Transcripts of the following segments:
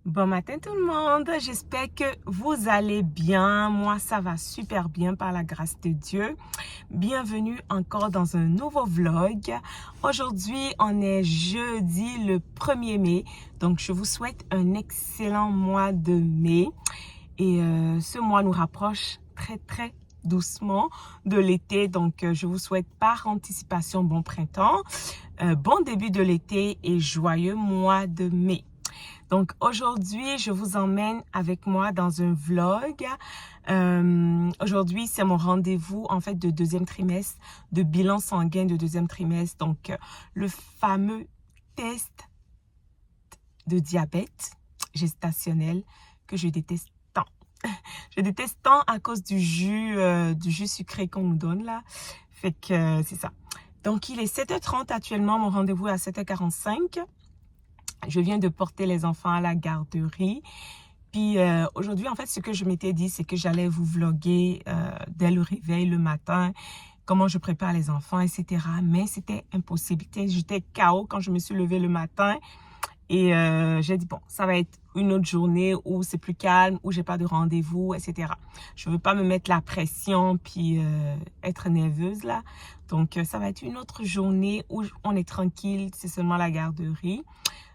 Bon matin tout le monde, j'espère que vous allez bien. Moi, ça va super bien par la grâce de Dieu. Bienvenue encore dans un nouveau vlog. Aujourd'hui, on est jeudi le 1er mai. Donc, je vous souhaite un excellent mois de mai. Et ce mois nous rapproche très doucement de l'été. Donc, je vous souhaite par anticipation bon printemps, bon début de l'été et joyeux mois de mai. Donc aujourd'hui, je vous emmène avec moi dans un vlog. Aujourd'hui, c'est mon rendez-vous en fait de deuxième trimestre, de bilan sanguin de deuxième trimestre. Donc le fameux test de diabète gestationnel que je déteste tant. Je déteste tant à cause du jus sucré qu'on nous donne là. Fait que c'est ça. Donc il est 7h30 actuellement, mon rendez-vous est à 7h45. Je viens de porter les enfants à la garderie. Puis aujourd'hui, en fait, ce que je m'étais dit, c'est que j'allais vous vlogger dès le réveil le matin, comment je prépare les enfants, etc. Mais c'était impossible. J'étais KO quand je me suis levée le matin. Et j'ai dit, bon, ça va être une autre journée où c'est plus calme, où j'ai pas de rendez-vous, etc. Je veux pas me mettre la pression puis être nerveuse là. Donc, ça va être une autre journée où on est tranquille, c'est seulement la garderie.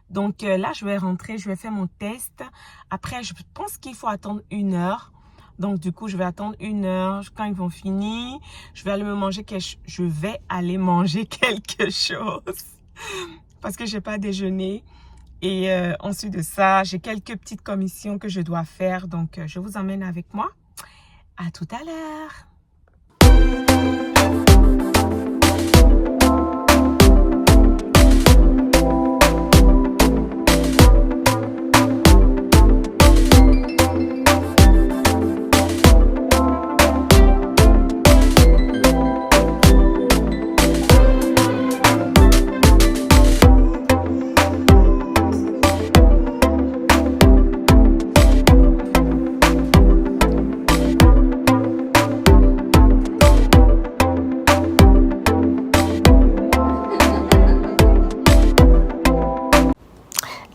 Donc là, je vais rentrer, je vais faire mon test. Après, je pense qu'il faut attendre 1 heure. Donc du coup, je vais attendre 1 heure. Quand ils vont finir, je vais aller manger quelque chose. Parce que j'ai pas déjeuné. Et ensuite de ça, j'ai quelques petites commissions que je dois faire. Donc je vous emmène avec moi. À tout à l'heure.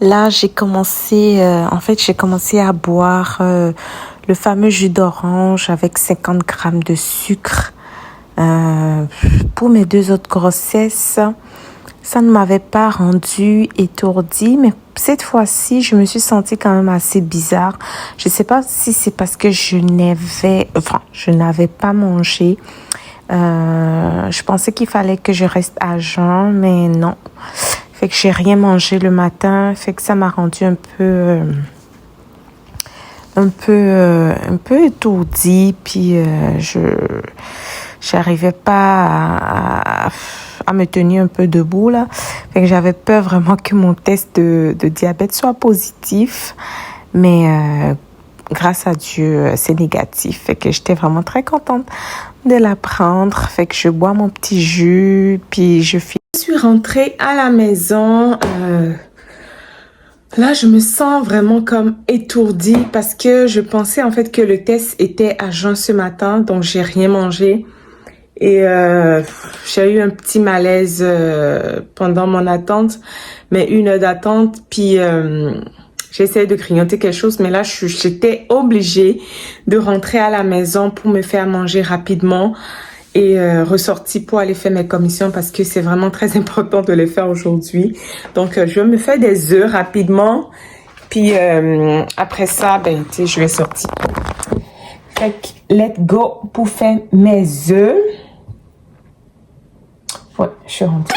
Là, j'ai commencé à boire le fameux jus d'orange avec 50 grammes de sucre. Pour mes 2 autres grossesses, ça ne m'avait pas rendue étourdie, mais cette fois-ci, je me suis sentie quand même assez bizarre. Je ne sais pas si c'est parce que je n'avais pas mangé. Je pensais qu'il fallait que je reste à jeun, mais non. Fait que j'ai rien mangé le matin, fait que ça m'a rendu un peu étourdie, puis j'arrivais pas à me tenir un peu debout là. Fait que j'avais peur vraiment que mon test de diabète soit positif, mais grâce à Dieu, c'est négatif. Fait que j'étais vraiment très contente de l'apprendre. Fait que je bois mon petit jus, puis je suis rentrée à la maison. Là, je me sens vraiment comme étourdie parce que je pensais en fait que le test était à jeun ce matin, donc j'ai rien mangé. Et j'ai eu un petit malaise pendant mon attente, mais 1 heure d'attente, puis j'essayais de grignoter quelque chose, mais là, j'étais obligée de rentrer à la maison pour me faire manger rapidement et ressorti pour aller faire mes commissions parce que c'est vraiment très important de les faire aujourd'hui. Donc, je me fais des œufs rapidement, puis après ça, je vais sortir. Fait que, let's go pour faire mes œufs. Ouais, je suis rentrée.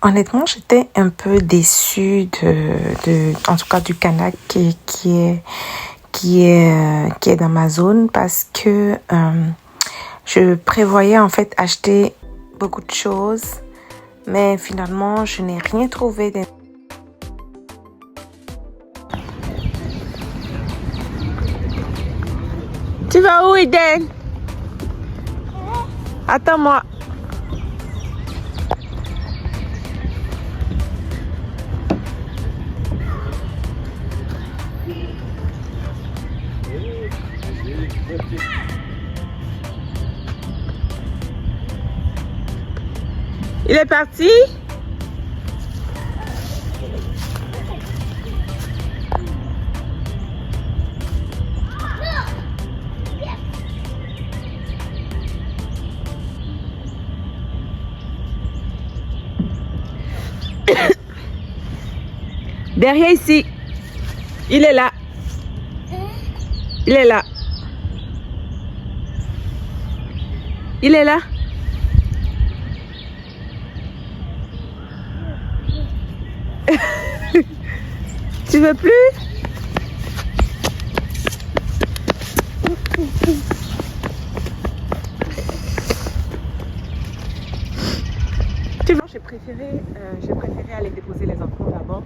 Honnêtement, j'étais un peu déçue en tout cas du Canada qui est dans ma zone parce que je prévoyais en fait acheter beaucoup de choses, mais finalement, je n'ai rien trouvé. Tu vas où, Eden? Attends-moi. Il est parti? Derrière ici. Il est là. Il est là. Il est là. Tu veux plus? J'ai préféré aller déposer les enfants d'abord.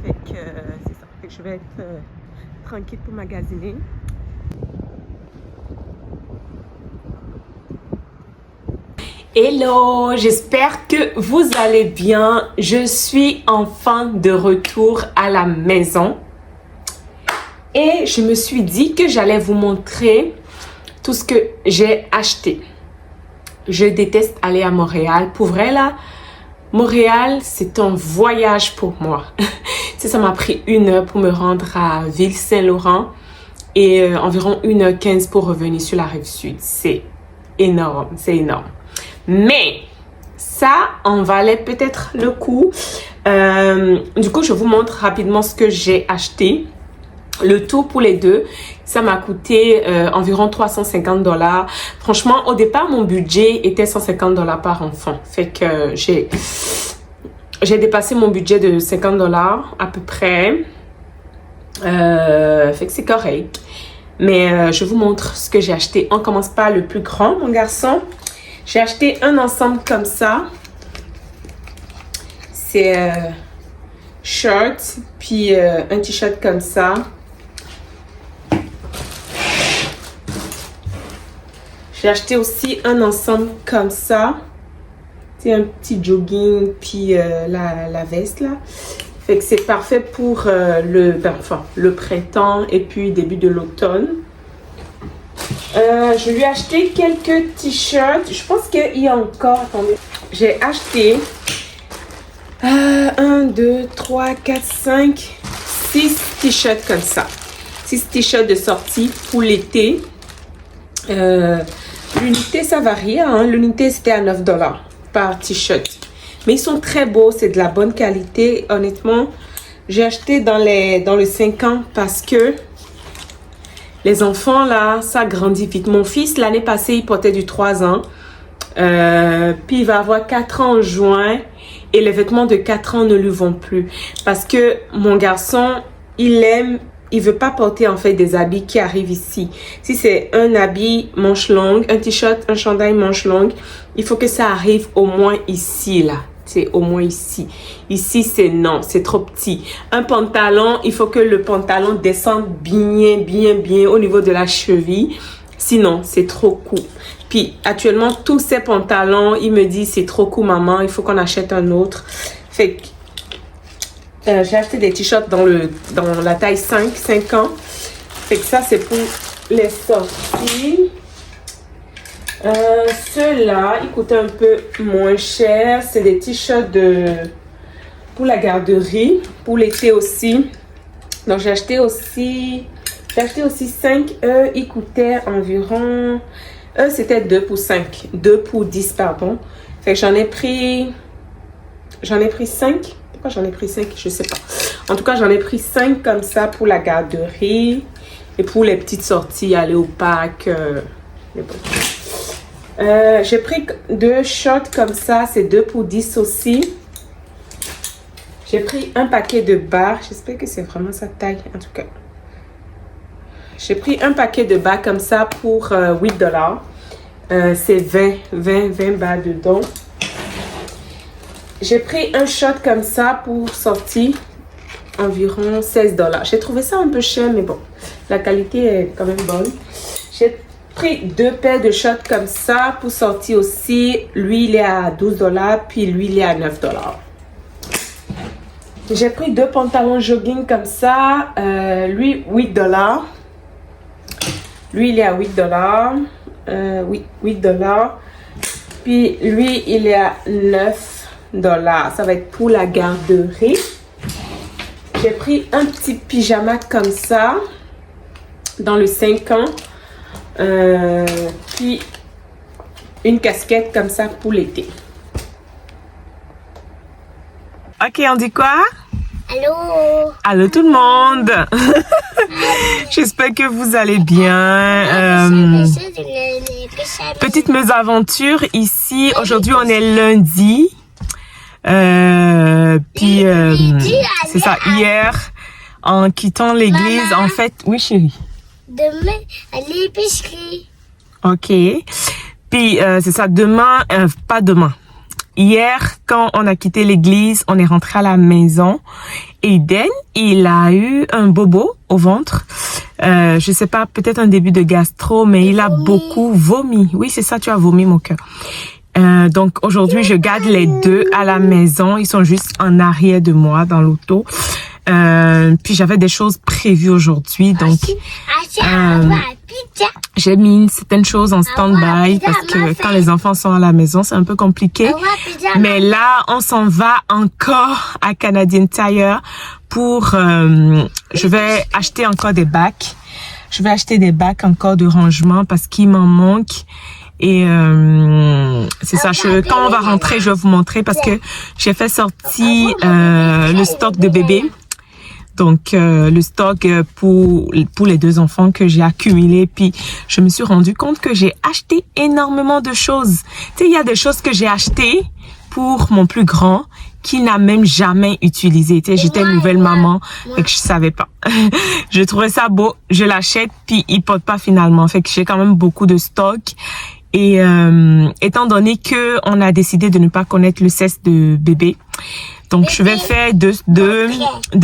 Fait que c'est ça. Fait que je vais être tranquille pour magasiner. Hello, j'espère que vous allez bien. Je suis enfin de retour à la maison. Et je me suis dit que j'allais vous montrer tout ce que j'ai acheté. Je déteste aller à Montréal. Pour vrai là, Montréal, c'est un voyage pour moi. Ça m'a pris 1 heure pour me rendre à Ville-Saint-Laurent et environ 1h15 pour revenir sur la rive sud. C'est énorme, c'est énorme. Mais ça en valait peut-être le coup. Du coup, je vous montre rapidement ce que j'ai acheté. Le tout pour les deux, ça m'a coûté environ 350 $. Franchement, au départ, mon budget était 150 $ par enfant. Fait que j'ai dépassé mon budget de 50 $ à peu près. Fait que c'est correct. Mais je vous montre ce que j'ai acheté. On commence par le plus grand, mon garçon. J'ai acheté un ensemble comme ça. C'est shirt, puis un t-shirt comme ça. J'ai acheté aussi un ensemble comme ça. C'est un petit jogging, puis la veste là. Fait que c'est parfait pour le printemps et puis début de l'automne. Je lui ai acheté quelques t-shirts. Je pense qu'il y a encore... Attendez. J'ai acheté 1, 2, 3, 4, 5, 6 t-shirts comme ça. 6 t-shirts de sortie pour l'été. L'unité, ça varie. Hein? L'unité, c'était à 9 $ par t-shirt. Mais ils sont très beaux. C'est de la bonne qualité. Honnêtement, j'ai acheté dans le 5 ans parce que les enfants, là, ça grandit vite. Mon fils, l'année passée, il portait du 3 ans. Puis, il va avoir 4 ans en juin. Et les vêtements de 4 ans ne lui vont plus. Parce que mon garçon, il veut pas porter, en fait, des habits qui arrivent ici. Si c'est un habit manche longue, un t-shirt, un chandail manche longue, il faut que ça arrive au moins ici, là. C'est au moins ici. Ici, c'est non, c'est trop petit. Un pantalon, il faut que le pantalon descende bien au niveau de la cheville. Sinon, c'est trop court. Puis, actuellement, tous ces pantalons, il me dit, c'est trop court, maman, il faut qu'on achète un autre. Fait que j'ai acheté des t-shirts dans la taille 5 ans. Fait que ça, c'est pour les sorties. Ceux-là, ils coûtent un peu moins cher. C'est des t-shirts pour la garderie, pour l'été aussi. Donc, j'ai acheté aussi 5. Eux, ils coûtaient environ... Eux, c'était 2 pour 5. 2 pour 10, pardon. Fait que j'en ai pris 5. Pourquoi j'en ai pris 5? Je sais pas. En tout cas, j'en ai pris 5 comme ça pour la garderie. Et pour les petites sorties, aller au parc. J'ai pris 2 shorts comme ça. C'est 2 pour 10 aussi. J'ai pris un paquet de barres. J'espère que c'est vraiment sa taille, en tout cas. J'ai pris un paquet de barres comme ça pour 8 $. C'est 20 barres dedans. J'ai pris un shot comme ça pour sortir environ 16 $. J'ai trouvé ça un peu cher, mais bon, la qualité est quand même bonne. J'ai pris 2 paires de shots comme ça pour sortir aussi. Lui, il est à 12 $, puis lui, il est à 9 $. J'ai pris 2 pantalons jogging comme ça. Lui, 8 $. Lui, il est à 8 $. Oui, 8 $. Puis lui, il est à 9 $. Ça va être pour la garderie. J'ai pris un petit pyjama comme ça. Dans le 5 ans. Puis une casquette comme ça pour l'été. Ok, on dit quoi? Allô? Allô tout le monde. J'espère que vous allez bien. Petite mésaventure ici. Aujourd'hui, on est lundi. Puis c'est ça, hier, en quittant l'église, en fait... Oui, chérie. Demain, à l'épicerie. Ok. Puis c'est ça, demain, pas demain. Hier, quand on a quitté l'église, on est rentré à la maison. Eden, il a eu un bobo au ventre. Je sais pas, peut-être un début de gastro, mais il a beaucoup vomi. Oui, c'est ça, tu as vomi, mon cœur. Donc aujourd'hui, je garde les deux à la maison. Ils sont juste en arrière de moi dans l'auto. Puis j'avais des choses prévues aujourd'hui, donc j'ai mis certaines choses en stand-by parce que quand les enfants sont à la maison, c'est un peu compliqué. Mais là, on s'en va encore à Canadian Tire pour... je vais acheter encore des bacs. Je vais acheter des bacs encore de rangement parce qu'il m'en manque. Et c'est ça, quand on va rentrer, je vais vous montrer parce que j'ai fait sortir le stock de bébés. Donc, le stock pour les 2 enfants que j'ai accumulé. Puis, je me suis rendu compte que j'ai acheté énormément de choses. Tu sais, il y a des choses que j'ai achetées pour mon plus grand qui n'a même jamais utilisé. Tu sais, j'étais une nouvelle maman et que je savais pas. Je trouvais ça beau, je l'achète puis il porte pas finalement. Fait que j'ai quand même beaucoup de stock. Et étant donné que on a décidé de ne pas connaître le sexe de bébé, donc je vais faire deux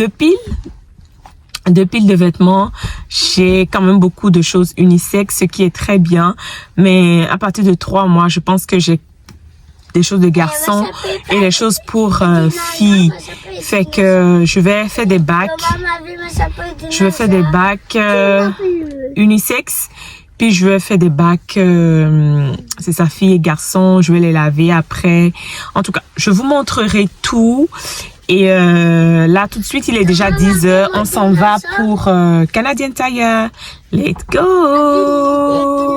piles de vêtements. J'ai quand même beaucoup de choses unisexes, ce qui est très bien. Mais à partir de 3 mois, je pense que j'ai des choses de garçons et des choses pour filles. Fait que je vais faire des bacs. Je vais faire des bacs unisexes. Puis je vais faire des bacs, c'est ça, filles et garçons. Je vais les laver après. En tout cas, je vous montrerai tout. Et là, tout de suite, il est déjà 10 h. On s'en va pour Canadian Tire. Let's go!